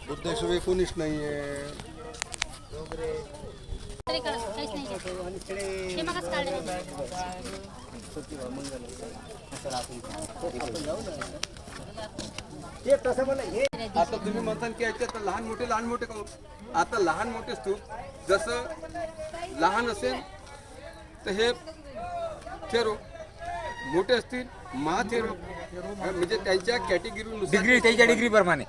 बुद्धेश्वर कोणीच नाहीये. आता तुम्ही म्हणता की याच्यात लहान मोठे का आता लहान मोठे स्तूप जसं लहान असेल तर हे थेरो, मोठे असतील महाथेरो, म्हणजे त्यांच्या कॅटेगरीनुसार डिग्री त्यांच्या डिग्री प्रमाणे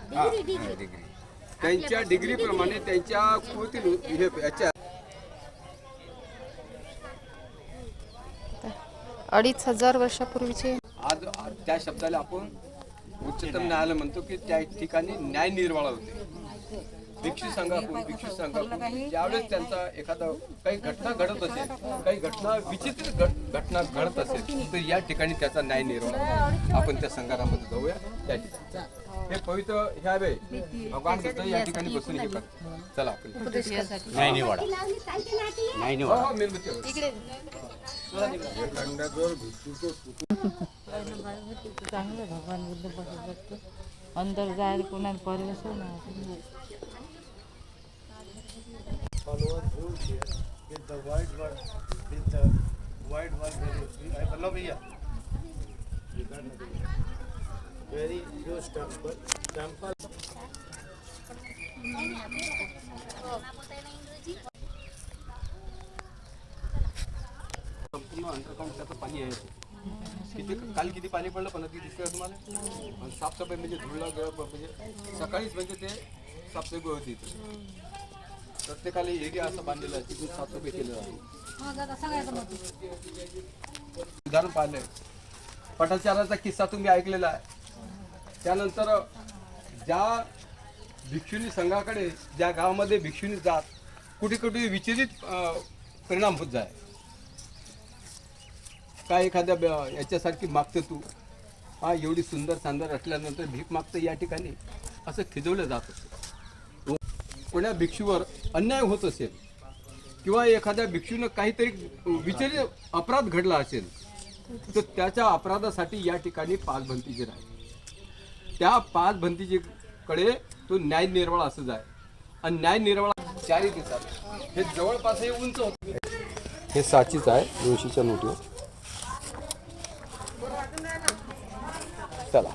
त्यांच्या डिग्री प्रमाणे त्यांच्या कृती हे याच्या 2500 वर्षापूर्वीचे आज त्या शब्दाला आपण उच्चतम न्यायालय म्हणतो की त्या ठिकाणी न्याय निर्वाळा होते. भिक्षू संघाकडून ज्यावेळेस त्यांचा एखादा काही घटना घडत असेल, काही घटना विचित्र घटना घडत असेल तर या ठिकाणी त्याचा न्याय निर्वाळा आपण त्या संघामध्ये जाऊया. त्या ठिकाणी हे पवित्र ह्या वेळ भगवान बुद्ध या ठिकाणी बसून हे करतात. चला आपण नाही निवाडा नाही निवाडा चांगलं भगवान बुद्ध बसत अंदर जायला कोणाला परमिशन नाही. followers who share with the wide world, with the wide world very hello भैया very huge temple संपूर्ण अंडरग्राउंड त्याचं पाणी आहे. किती काल किती पाणी पडलं पण ती दिसतंय तुम्हाला. साफसफाई म्हणजे धुळला म्हणजे सकाळीच म्हणजे ते साफसफाई होती इथे. प्रत्येकाला एरिया असं बांधलेलं आहे तिथून साफसफाई केलेलं आहे. उदाहरण पाहिलंय, पटाचाराचा किस्सा तुम्ही ऐकलेला आहे. त्यानंतर ज्या भिक्षुनी संघाकडे ज्या गावामध्ये भिक्षुनी जात कुठे कुठे विचलित परिणाम होत जाय. काय एखाद्या याच्यासारखी मागतं तू हा एवढी सुंदर सांदर असल्यानंतर भीक मागतं या ठिकाणी असं खिजवलं जात असतं. कोण्या भिक्षूवर अन्याय होत असेल किंवा एखाद्या भिक्षूनं काहीतरी विचलित अपराध घडला असेल तर त्याच्या अपराधासाठी या ठिकाणी पाचभंतीचे राहील. त्या पाचभंतीकडे तो न्याय निर्वाळा असं जाय आणि न्याय निर्वाळा 4 दिवसात हे जवळपास हे उंच होते. हे साचीच आहे 200च्या नोटीवर. चला